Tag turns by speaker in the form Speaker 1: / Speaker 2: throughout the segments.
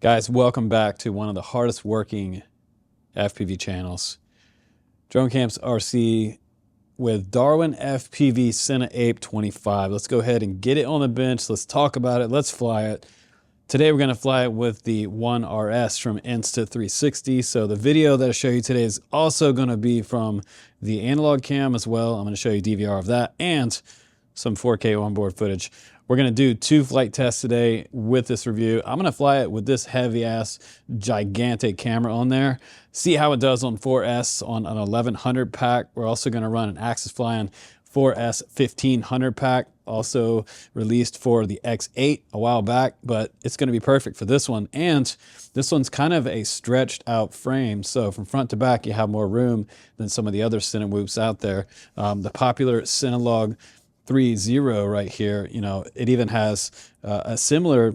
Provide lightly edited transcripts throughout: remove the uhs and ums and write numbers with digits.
Speaker 1: Guys, welcome back to one of the hardest working FPV channels, Drone Camps RC with DarwinFpv CineApe 25. Let's go ahead and get it on the bench. Let's talk about it. Let's fly it. Today we're going to fly it with the 1RS from Insta360. So the video that I show you today is also going to be from the analog cam as well. I'm going to show you DVR of that and some 4K onboard footage. We're going to do 2 flight tests today with this review. I'm going to fly it with this heavy-ass, gigantic camera on there, see how it does on 4S on an 1100 pack. We're also going to run an Axis Flying 4S 1500 pack, also released for the X8 a while back, but it's going to be perfect for this one. And this one's kind of a stretched out frame, so from front to back you have more room than some of the other Cinewhoops out there. The popular Cinelog 3.0 right here, you know, it even has a similar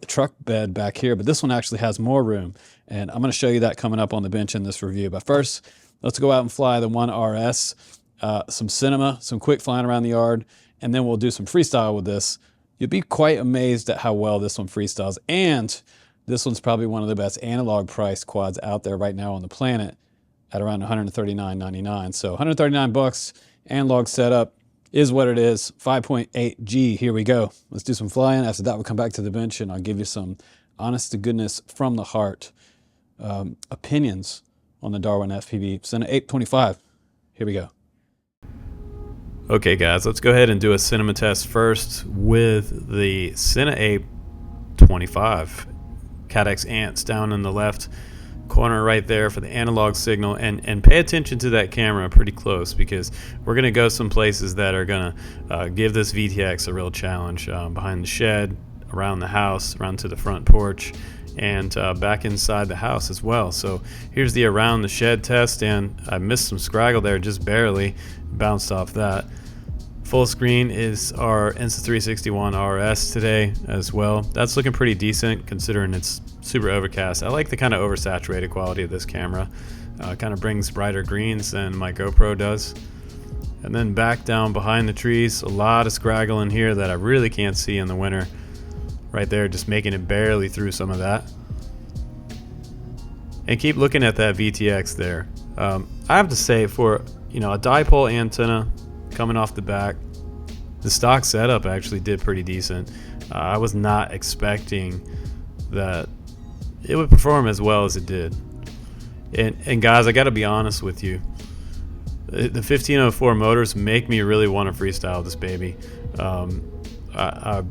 Speaker 1: truck bed back here, but this one actually has more room, and I'm going to show you that coming up on the bench in this review. But first, let's go out and fly the 1RS, some cinema, some quick flying around the yard, and then we'll do some freestyle with this. You'll be quite amazed at how well this one freestyles, and this one's probably one of the best analog priced quads out there right now on the planet at around $139.99. So $139 analog setup is what it is. 5.8G. Here we go. Let's do some flying. After that, we'll come back to the bench and I'll give you some honest to goodness from the heart opinions on the DarwinFpv CineApe 25. Here we go. Okay guys, let's go ahead and do a cinema test first with the CineApe 25. Cadex ants down in the left corner right there for the analog signal, and pay attention to that camera pretty close, because we're going to go some places that are going to give this VTX a real challenge, behind the shed, around the house, around to the front porch, and back inside the house as well. So here's the around the shed test, and I missed some scraggle there, just barely bounced off that. Full screen is our Insta360 1RS today as well. That's looking pretty decent considering it's super overcast. I like the kind of oversaturated quality of this camera. Kind of brings brighter greens than my GoPro does. And then back down behind the trees, a lot of scraggle in here that I really can't see in the winter. Right there, just making it barely through some of that. And keep looking at that VTX there. I have to say, for a dipole antenna coming off the back, the stock setup actually did pretty decent. I was not expecting that it would perform as well as it did. And guys, I gotta be honest with you, the 1504 motors make me really want to freestyle this baby. I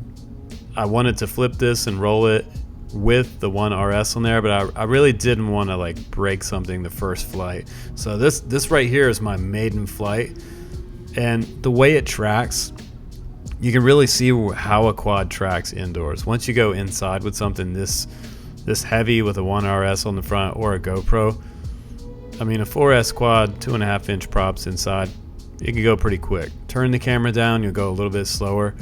Speaker 1: wanted to flip this and roll it with the 1RS on there, but I really didn't want to like break something the first flight. So this right here is my maiden flight, and the way it tracks, you can really see how a quad tracks indoors. Once you go inside with something this heavy with a 1RS on the front or a GoPro, I mean, a 4S quad, 2.5 inch props inside, you can go pretty quick. Turn the camera down, you'll go a little bit slower,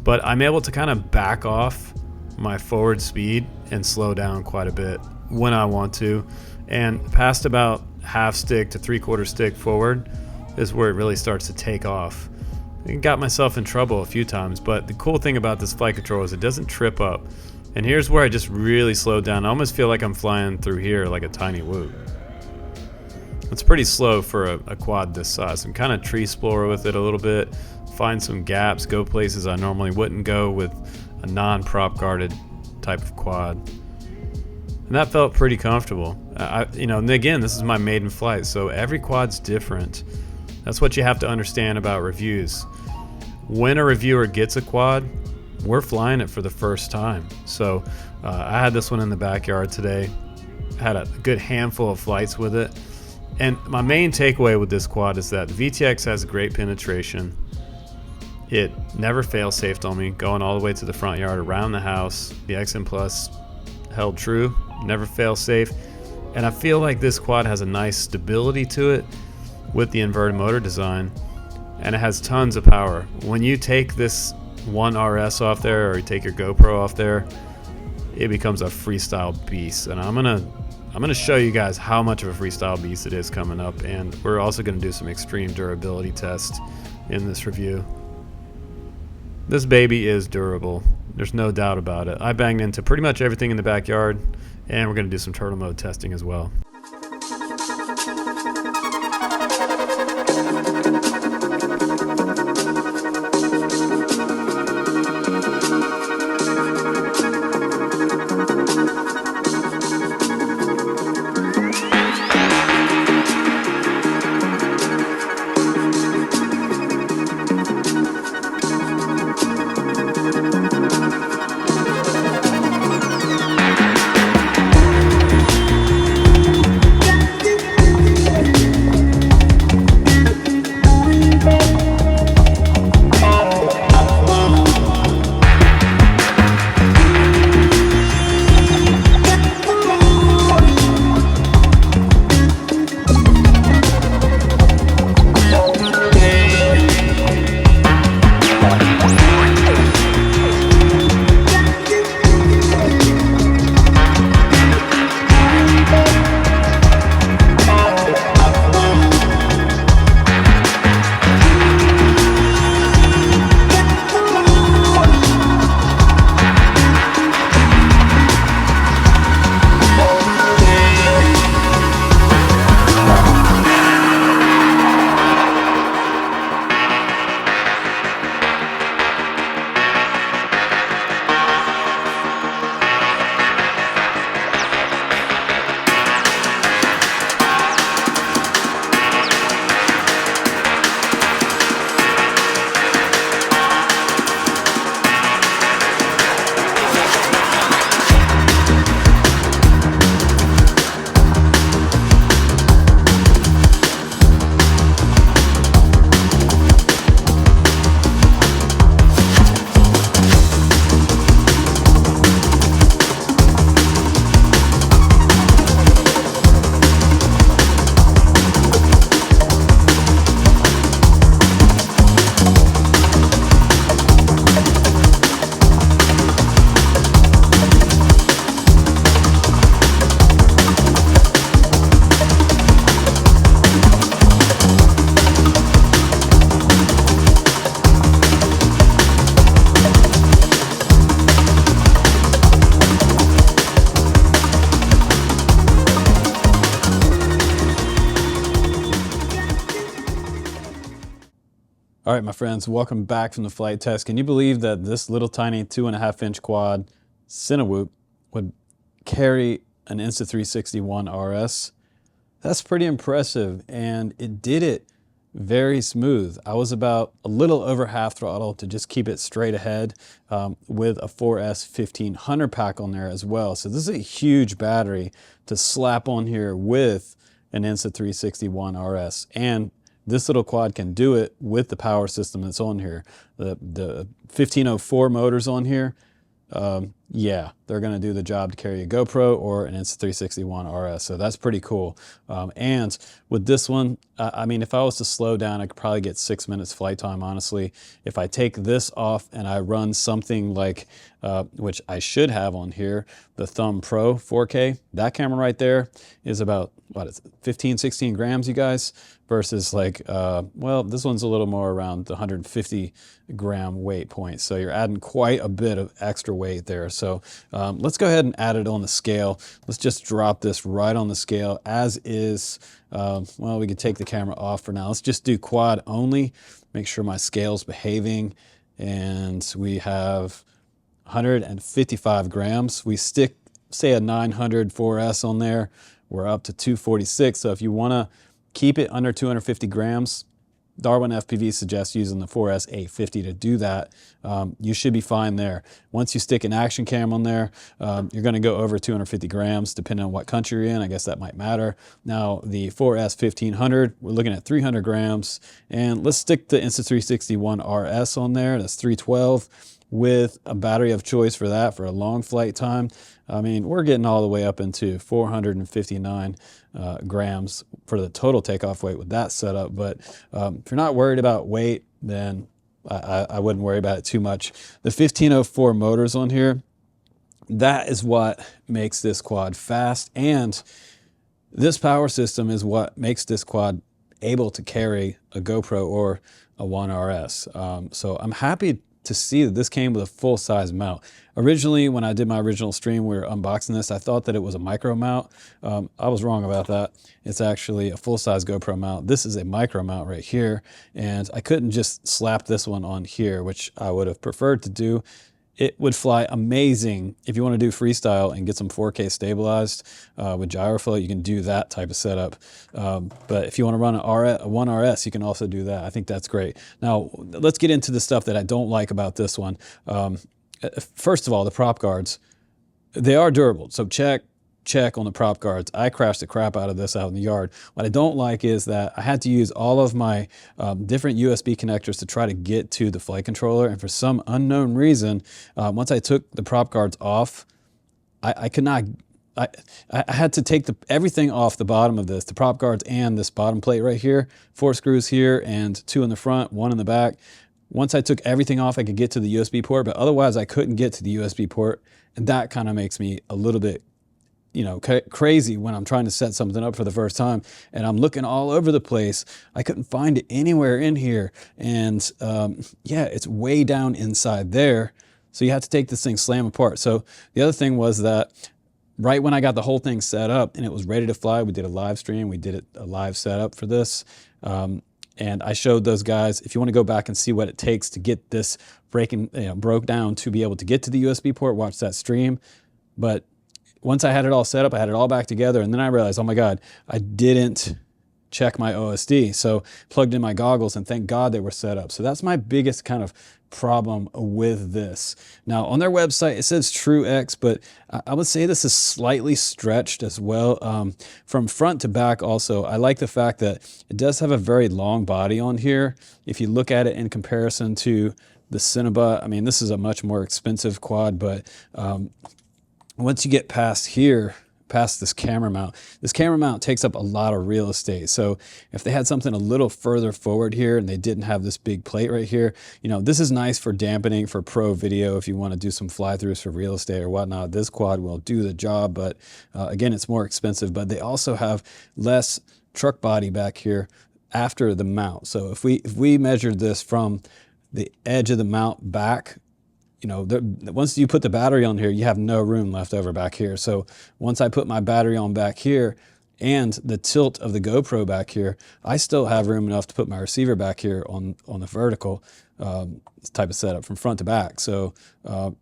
Speaker 1: but I'm able to kind of back off my forward speed and slow down quite a bit when I want to. And past about half stick to 3/4 stick forward is where it really starts to take off. I got myself in trouble a few times, but the cool thing about this flight control is it doesn't trip up. And here's where I just really slowed down. I almost feel like I'm flying through here like a Tinywhoop. It's pretty slow for a quad this size. I'm kind of tree explorer with it a little bit, find some gaps, go places I normally wouldn't go with a non-prop guarded type of quad. And that felt pretty comfortable. And again, this is my maiden flight, so every quad's different. That's what you have to understand about reviews. When a reviewer gets a quad, we're flying it for the first time. So I had this one in the backyard today. Had a good handful of flights with it. And my main takeaway with this quad is that the VTX has great penetration. It never fail safed on me, going all the way to the front yard, around the house. The XM Plus held true, never fail safe. And I feel like this quad has a nice stability to it with the inverted motor design, and it has tons of power. When you take this 1RS off there, or you take your GoPro off there, it becomes a freestyle beast. And I'm gonna show you guys how much of a freestyle beast it is coming up, and we're also gonna do some extreme durability tests in this review. This baby is durable. There's no doubt about it. I banged into pretty much everything in the backyard, and we're going to do some turtle mode testing as well. All right, my friends, welcome back from the flight test. Can you believe that this little tiny 2.5-inch quad Cinewhoop would carry an Insta360 RS? That's pretty impressive, and it did it very smooth. I was about a little over half throttle to just keep it straight ahead with a 4S 1500 pack on there as well. So this is a huge battery to slap on here with an Insta360 RS, and this little quad can do it with the power system that's on here. The 1504 motors on here, yeah, they're going to do the job to carry a GoPro or an Insta360 RS. So that's pretty cool. And with this one, I mean, if I was to slow down, I could probably get 6 minutes flight time, honestly. If I take this off and I run something like, which I should have on here, the Thumb Pro 4K, that camera right there is about, what is it, 15, 16 grams, you guys, versus like, well, this one's a little more around the 150 gram weight point. So you're adding quite a bit of extra weight there. So let's go ahead and add it on the scale. Let's just drop this right on the scale as is. Well, we could take the camera off for now. Let's just do quad only. Make sure my scale's behaving. And we have 155 grams. We stick, say, a 900 4S on there. We're up to 246. So if you want to keep it under 250 grams, DarwinFpv suggests using the 4S 850 to do that. You should be fine there. Once you stick an action cam on there, you're going to go over 250 grams depending on what country you're in. I guess that might matter. Now the 4S 1500, we're looking at 300 grams. And let's stick the Insta360 RS on there. That's 312 with a battery of choice for that for a long flight time. I mean, we're getting all the way up into 459 grams for the total takeoff weight with that setup. But if you're not worried about weight, then I wouldn't worry about it too much. The 1504 motors on here, that is what makes this quad fast. And this power system is what makes this quad able to carry a GoPro or a One RS. So I'm happy to see that this came with a full-size mount. Originally, when I did my original stream, we were unboxing this, I thought that it was a micro mount. I was wrong about that. It's actually a full-size GoPro mount. This is a micro mount right here, and I couldn't just slap this one on here, which I would have preferred to do. It would fly amazing if you want to do freestyle and get some 4K stabilized with gyroflow. You can do that type of setup. But if you want to run a 1RS, you can also do that. I think that's great. Now, let's get into the stuff that I don't like about this one. First of all, the prop guards, they are durable. So check on the prop guards. I crashed the crap out of this out in the yard. What I don't like is that I had to use all of my different USB connectors to try to get to the flight controller. And for some unknown reason, once I took the prop guards off, I could not, I had to take everything off the bottom of this, the prop guards and this bottom plate right here, 4 screws here and 2 in the front, 1 in the back. Once I took everything off, I could get to the USB port, but otherwise I couldn't get to the USB port. And that kind of makes me a little bit, you know, crazy when I'm trying to set something up for the first time and I'm looking all over the place. I couldn't find it anywhere in here. And yeah, it's way down inside there. So you have to take this thing slam apart. So the other thing was that right when I got the whole thing set up and it was ready to fly, we did a live stream. We did a live setup for this. And I showed those guys, if you want to go back and see what it takes to get this broke down to be able to get to the USB port, watch that stream. But once I had it all set up, I had it all back together, and then I realized, oh my God, I didn't check my OSD. So plugged in my goggles, and thank God they were set up. So that's my biggest kind of problem with this. Now on their website, it says TrueX, but I would say this is slightly stretched as well. From front to back also, I like the fact that it does have a very long body on here. If you look at it in comparison to the Cinebutt, I mean, this is a much more expensive quad, but once you get past here, past this camera mount takes up a lot of real estate. So if they had something a little further forward here and they didn't have this big plate right here, you know, this is nice for dampening for pro video if you want to do some fly-throughs for real estate or whatnot. This quad will do the job, but again, it's more expensive. But they also have less truck body back here after the mount. So if we measured this from the edge of the mount back, you know, once you put the battery on here, you have no room left over back here. So once I put my battery on back here and the tilt of the GoPro back here, I still have room enough to put my receiver back here on the vertical type of setup from front to back. So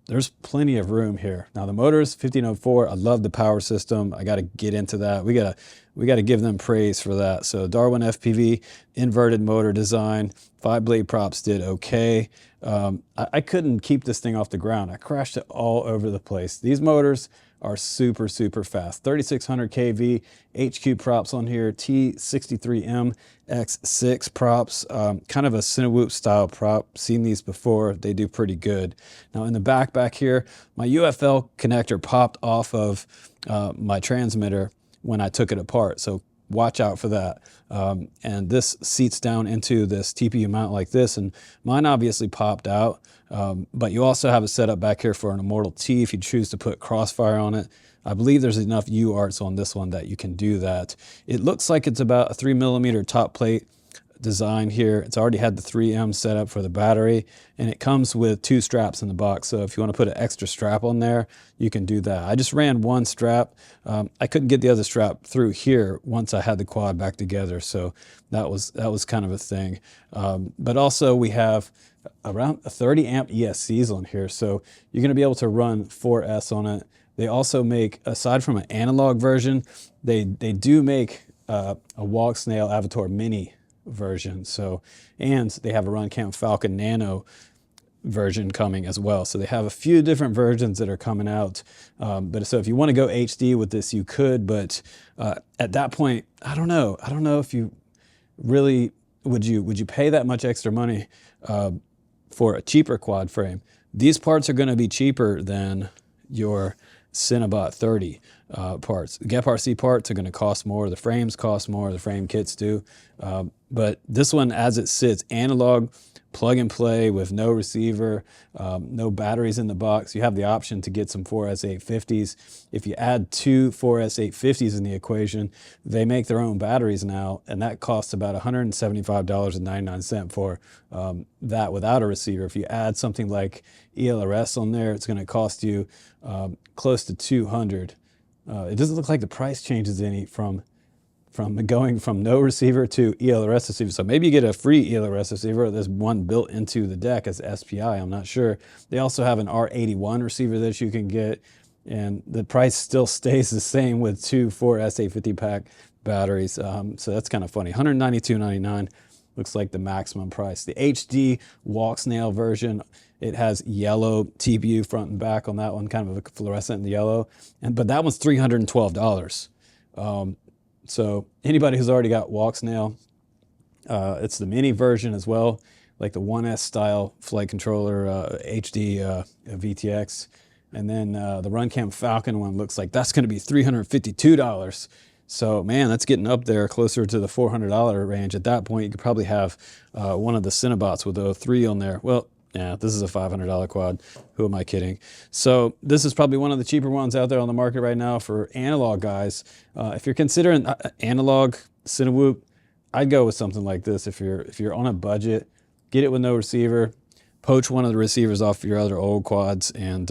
Speaker 1: there's plenty of room here. Now the motors, 1504, I love the power system. I got to get into that. We got to give them praise for that. So DarwinFpv inverted motor design, 5-blade props did okay. I couldn't keep this thing off the ground. I crashed it all over the place. These motors are super, super fast. 3600 kV, HQ props on here, T63M X6 props, kind of a Cinewhoop style prop. Seen these before, they do pretty good. Now in the back here, my UFL connector popped off of my transmitter when I took it apart. So watch out for that. And this seats down into this TPU mount like this, and mine obviously popped out. But you also have a setup back here for an Immortal T if you choose to put crossfire on it. I believe there's enough UARTs on this one that you can do that. It looks like it's about a 3mm top plate design here. It's already had the 3M set up for the battery, and it comes with 2 straps in the box. So if you want to put an extra strap on there, you can do that. I just ran 1 strap. I couldn't get the other strap through here once I had the quad back together. So that was kind of a thing. But also we have around a 30 amp ESCs on here. So you're going to be able to run 4S on it. They also make, aside from an analog version, they do make a Walk Snail Avatar Mini version. So, and they have a Runcam Falcon Nano version coming as well. So they have a few different versions that are coming out. But so if you want to go HD with this, you could, but at that point, I don't know if you really, would you pay that much extra money for a cheaper quad frame? These parts are going to be cheaper than your Cinebutt 30 parts. Geprc parts are going to cost more. The frames cost more. The frame kits do. But this one, as it sits, analog, plug and play with no receiver, no batteries in the box. You have the option to get some 4S850s. If you add two 4S850s in the equation, they make their own batteries now, and that costs about $175.99 for that without a receiver. If you add something like ELRS on there, it's going to cost you close to $200. It doesn't look like the price changes any from going from no receiver to ELRS receiver. So maybe you get a free ELRS receiver, or there's one built into the deck as SPI, I'm not sure. They also have an R81 receiver that you can get, and the price still stays the same with two 4S850 pack batteries. So that's kind of funny. $192.99 looks like the maximum price. The HD walk snail version, it has yellow TPU front and back on that one, kind of a fluorescent yellow, but that one's $312. So anybody who's already got walk snail, it's the mini version as well, like the 1S style flight controller, HD VTX. And then the Runcam Falcon one looks like that's going to be $352. So man, that's getting up there closer to the $400 range. At that point, you could probably have one of the Cinebots with the 03 on there. Well, yeah, this is a $500 quad. Who am I kidding? So this is probably one of the cheaper ones out there on the market right now for analog guys. If you're considering analog Cinewhoop, I'd go with something like this. If you're on a budget, get it with no receiver, poach one of the receivers off your other old quads, and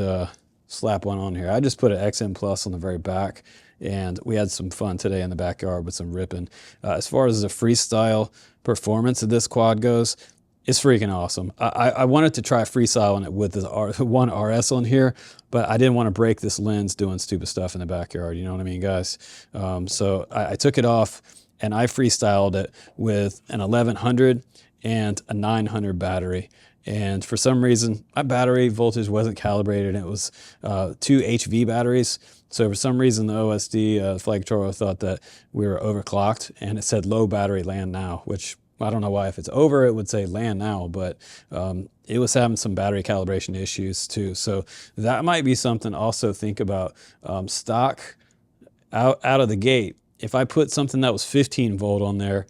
Speaker 1: slap one on here. I just put an XM Plus on the very back, and we had some fun today in the backyard with some ripping. As far as the freestyle performance of this quad goes, it's freaking awesome. I wanted to try freestyling it with the one RS on here, but I didn't want to break this lens doing stupid stuff in the backyard. You know what I mean, guys? So I took it off and I freestyled it with an 1100 and a 900 battery. And for some reason, my battery voltage wasn't calibrated, and it was two HV batteries. So for some reason, the OSD flight controller thought that we were overclocked, and it said low battery land now, which I don't know why. If it's over, it would say land now, but it was having some battery calibration issues too. So that might be something also think about. Stock out of the gate, if I put something that was 15 volt on there,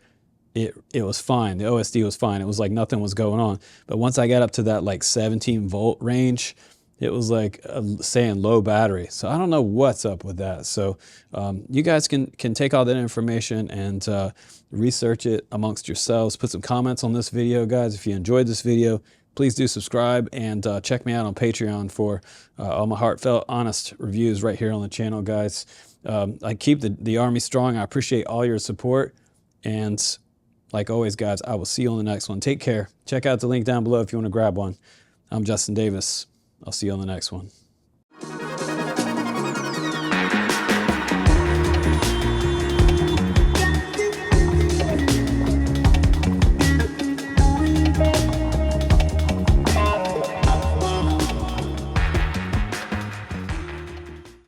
Speaker 1: it was fine. The OSD was fine. It was like nothing was going on. But once I got up to that like 17 volt range, it was like saying low battery. So I don't know what's up with that. So you guys can take all that information and research it amongst yourselves. Put some comments on this video, guys. If you enjoyed this video, please do subscribe, and check me out on Patreon for all my heartfelt, honest reviews right here on the channel, guys. I keep the Army strong. I appreciate all your support. And like always, guys, I will see you on the next one. Take care. Check out the link down below if you want to grab one. I'm Justin Davis. I'll see you on the next one.